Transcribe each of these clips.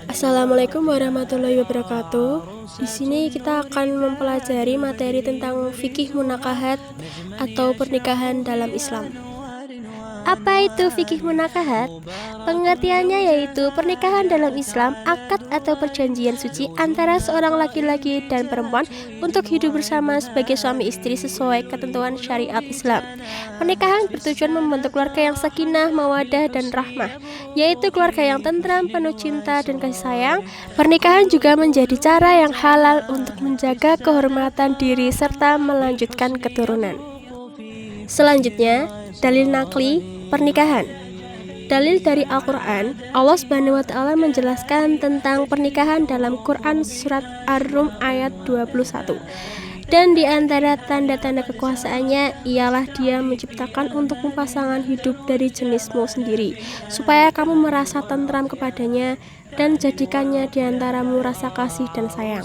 Assalamualaikum warahmatullahi wabarakatuh. Di sini kita akan mempelajari materi tentang fikih munakahat atau pernikahan dalam Islam. Apa itu fikih munakahat? Pengertiannya yaitu pernikahan dalam Islam, akad atau perjanjian suci antara seorang laki-laki dan perempuan untuk hidup bersama sebagai suami istri sesuai ketentuan syariat Islam. Pernikahan bertujuan membentuk keluarga yang sakinah, mawadah, dan rahmah, yaitu keluarga yang tentram, penuh cinta dan kasih sayang. Pernikahan juga menjadi cara yang halal untuk menjaga kehormatan diri serta melanjutkan keturunan. Selanjutnya, dalil nakli pernikahan. Dalil dari Al-Quran, Allah SWT menjelaskan tentang pernikahan dalam Quran Surat Ar-Rum ayat 21. Dan di antara tanda-tanda kekuasaannya ialah Dia menciptakan untukmu pasangan hidup dari jenismu sendiri, supaya kamu merasa tentram kepadanya dan jadikannya di antaramu rasa kasih dan sayang.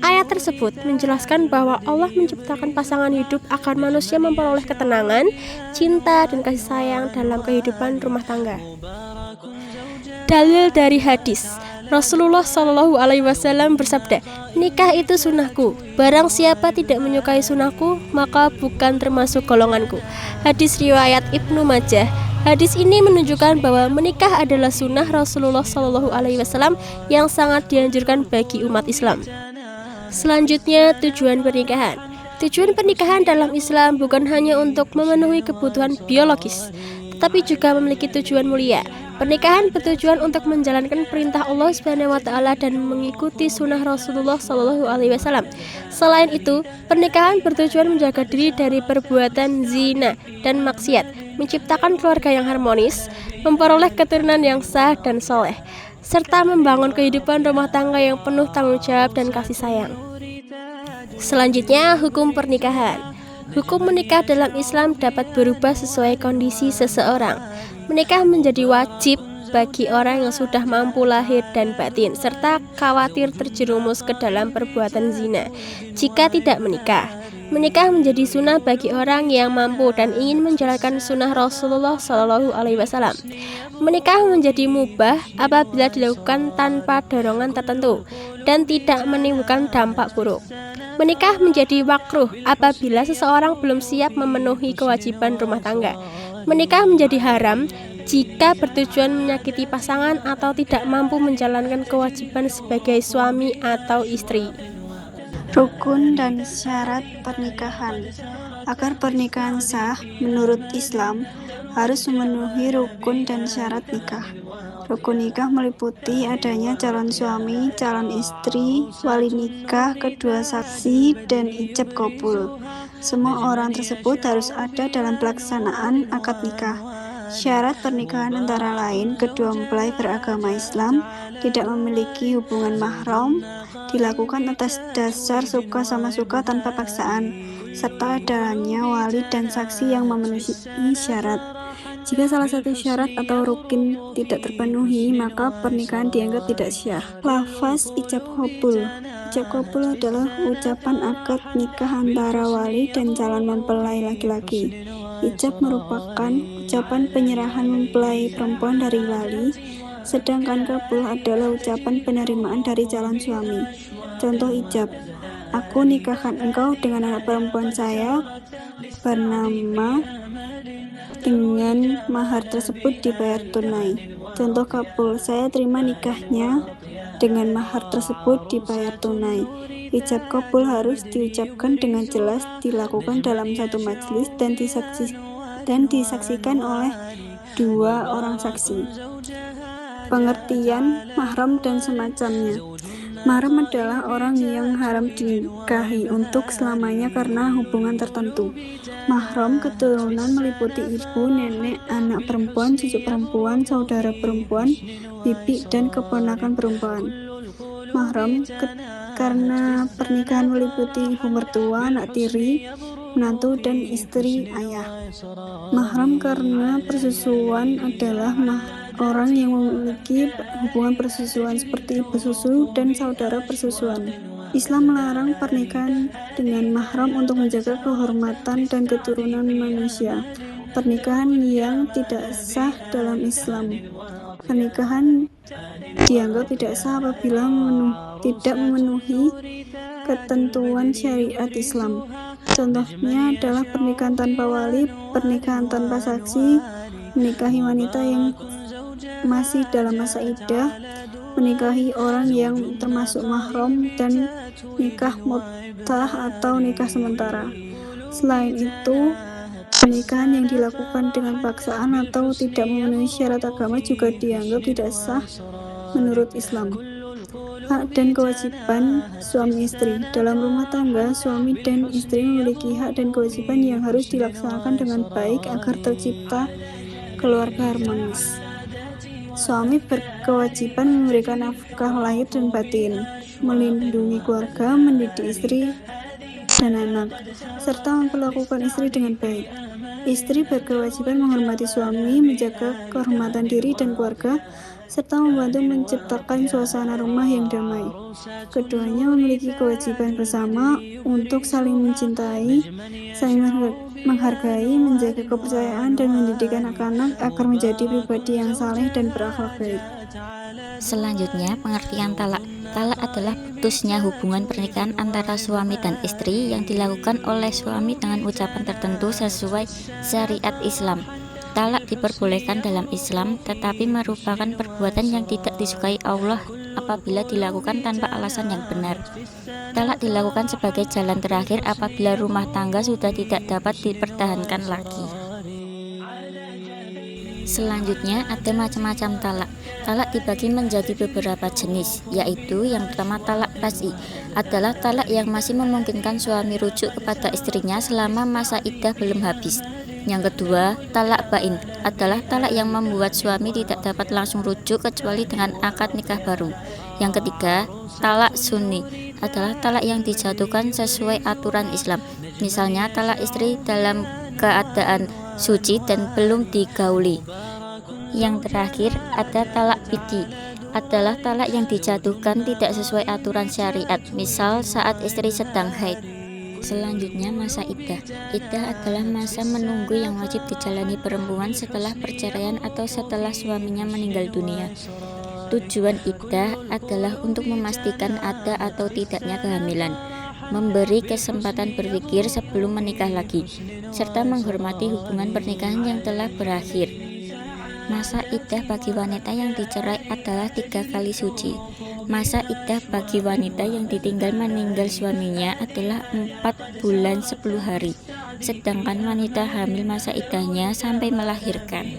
Ayat tersebut menjelaskan bahwa Allah menciptakan pasangan hidup agar manusia memperoleh ketenangan, cinta, dan kasih sayang dalam kehidupan rumah tangga. Dalil dari hadis, Rasulullah SAW bersabda, nikah itu sunnahku. Barang siapa tidak menyukai sunnahku, maka bukan termasuk golonganku. Hadis riwayat Ibnu Majah. Hadis ini menunjukkan bahwa menikah adalah sunnah Rasulullah SAW yang sangat dianjurkan bagi umat Islam. Selanjutnya, tujuan pernikahan. Tujuan pernikahan dalam Islam bukan hanya untuk memenuhi kebutuhan biologis, tetapi juga memiliki tujuan mulia. Pernikahan bertujuan untuk menjalankan perintah Allah SWT dan mengikuti sunnah Rasulullah SAW. Selain itu, pernikahan bertujuan menjaga diri dari perbuatan zina dan maksiat, menciptakan keluarga yang harmonis, memperoleh keturunan yang sah dan soleh, serta membangun kehidupan rumah tangga yang penuh tanggung jawab dan kasih sayang. Selanjutnya, hukum pernikahan. Hukum menikah dalam Islam dapat berubah sesuai kondisi seseorang. Menikah menjadi wajib bagi orang yang sudah mampu lahir dan batin, serta khawatir terjerumus ke dalam perbuatan zina. Jika tidak menikah, menikah menjadi sunnah bagi orang yang mampu dan ingin menjalankan sunnah Rasulullah SAW. Menikah menjadi mubah apabila dilakukan tanpa dorongan tertentu dan tidak menimbulkan dampak buruk. Menikah menjadi makruh apabila seseorang belum siap memenuhi kewajiban rumah tangga. Menikah menjadi haram jika bertujuan menyakiti pasangan atau tidak mampu menjalankan kewajiban sebagai suami atau istri. Rukun dan syarat pernikahan. Agar pernikahan sah menurut Islam harus memenuhi rukun dan syarat nikah. Rukun nikah meliputi adanya calon suami, calon istri, wali nikah, kedua saksi, dan ijab kabul. Semua orang tersebut harus ada dalam pelaksanaan akad nikah. Syarat pernikahan antara lain kedua mempelai beragama Islam, tidak memiliki hubungan mahram, dilakukan atas dasar suka sama suka tanpa paksaan, serta adanya wali dan saksi yang memenuhi syarat. Jika salah satu syarat atau rukun tidak terpenuhi, maka pernikahan dianggap tidak sah. Lafaz ijab kabul. Ijab kabul adalah ucapan akad nikah antara wali dan calon mempelai laki-laki. Ijab merupakan ucapan penyerahan mempelai perempuan dari wali, sedangkan kabul adalah ucapan penerimaan dari calon suami. Contoh ijab, aku nikahkan engkau dengan anak perempuan saya bernama dengan mahar tersebut dibayar tunai. Contoh kabul, saya terima nikahnya dengan mahar tersebut dibayar tunai. Ijab kabul harus diucapkan dengan jelas, dilakukan dalam satu majelis dan disaksikan oleh dua orang saksi. Pengertian mahram dan semacamnya. Mahram adalah orang yang haram dinikahi untuk selamanya karena hubungan tertentu. Mahram keturunan meliputi ibu, nenek, anak perempuan, cucu perempuan, saudara perempuan, bibi, dan keponakan perempuan. Mahram karena pernikahan meliputi ibu mertua, anak tiri, menantu, dan istri ayah. Mahram karena persusuan adalah orang yang memiliki hubungan persusuan seperti ibu susu dan saudara persusuan. Islam melarang pernikahan dengan mahram untuk menjaga kehormatan dan keturunan manusia. Pernikahan yang tidak sah dalam Islam. Pernikahan dianggap tidak sah apabila tidak memenuhi ketentuan syariat Islam. Contohnya adalah pernikahan tanpa wali, pernikahan tanpa saksi, menikahi wanita yang masih dalam masa iddah, menikahi orang yang termasuk mahram, dan nikah mut'ah atau nikah sementara. Selain itu, pernikahan yang dilakukan dengan paksaan atau tidak memenuhi syarat agama juga dianggap tidak sah menurut Islam. Hak dan kewajiban suami istri. Dalam rumah tangga, suami dan istri memiliki hak dan kewajiban yang harus dilaksanakan dengan baik agar tercipta keluarga harmonis. Suami berkewajiban memberikan nafkah lahir dan batin, melindungi keluarga, mendidik istri dan anak, serta memperlakukan istri dengan baik. Istri berkewajiban menghormati suami, menjaga kehormatan diri dan keluarga, serta membantu menciptakan suasana rumah yang damai. Keduanya memiliki kewajiban bersama untuk saling mencintai, saling menghargai, menjaga kepercayaan, dan mendidik anak-anak agar menjadi pribadi yang saleh dan berakhlak baik. Selanjutnya, pengertian talak. Talak adalah putusnya hubungan pernikahan antara suami dan istri yang dilakukan oleh suami dengan ucapan tertentu sesuai syariat Islam. Talak diperbolehkan dalam Islam, tetapi merupakan perbuatan yang tidak disukai Allah apabila dilakukan tanpa alasan yang benar. Talak dilakukan sebagai jalan terakhir apabila rumah tangga sudah tidak dapat dipertahankan lagi. Selanjutnya, ada macam-macam talak. Talak dibagi menjadi beberapa jenis, yaitu yang pertama talak raj'i, adalah talak yang masih memungkinkan suami rujuk kepada istrinya selama masa iddah belum habis. Yang kedua, talak bain, adalah talak yang membuat suami tidak dapat langsung rujuk kecuali dengan akad nikah baru. Yang ketiga, talak sunni, adalah talak yang dijatuhkan sesuai aturan Islam. Misalnya talak istri dalam keadaan suci dan belum digauli. Yang terakhir, ada talak bid'i, adalah talak yang dijatuhkan tidak sesuai aturan syariat, misal saat istri sedang haid. Selanjutnya, masa iddah. Iddah adalah masa menunggu yang wajib dijalani perempuan setelah perceraian atau setelah suaminya meninggal dunia. Tujuan iddah adalah untuk memastikan ada atau tidaknya kehamilan, memberi kesempatan berpikir sebelum menikah lagi, serta menghormati hubungan pernikahan yang telah berakhir. Masa iddah bagi wanita yang dicerai adalah 3 kali suci. Masa iddah bagi wanita yang ditinggal meninggal suaminya adalah 4 bulan 10 hari. Sedangkan wanita hamil masa iddahnya sampai melahirkan.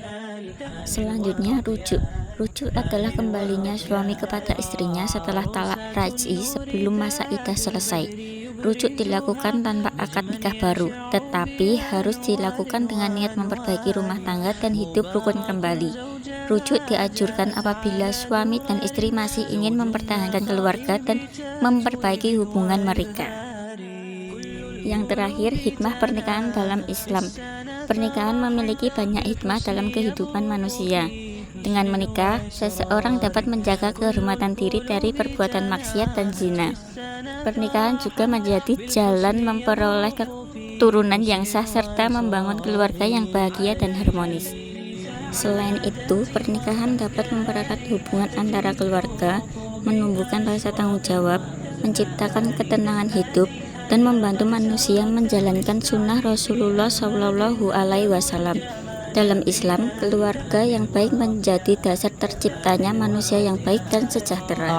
Selanjutnya, rujuk. Rujuk adalah kembalinya suami kepada istrinya setelah talak raj'i sebelum masa iddah selesai. Rujuk dilakukan tanpa akad nikah baru, tetapi harus dilakukan dengan niat memperbaiki rumah tangga dan hidup rukun kembali. Rujuk dianjurkan apabila suami dan istri masih ingin mempertahankan keluarga dan memperbaiki hubungan mereka. Yang terakhir, hikmah pernikahan dalam Islam. Pernikahan memiliki banyak hikmah dalam kehidupan manusia. Dengan menikah, seseorang dapat menjaga kehormatan diri dari perbuatan maksiat dan zina. Pernikahan juga menjadi jalan memperoleh keturunan yang sah serta membangun keluarga yang bahagia dan harmonis. Selain itu, pernikahan dapat mempererat hubungan antara keluarga, menumbuhkan rasa tanggung jawab, menciptakan ketenangan hidup, dan membantu manusia menjalankan sunnah Rasulullah SAW. Dalam Islam, keluarga yang baik menjadi dasar terciptanya manusia yang baik dan sejahtera.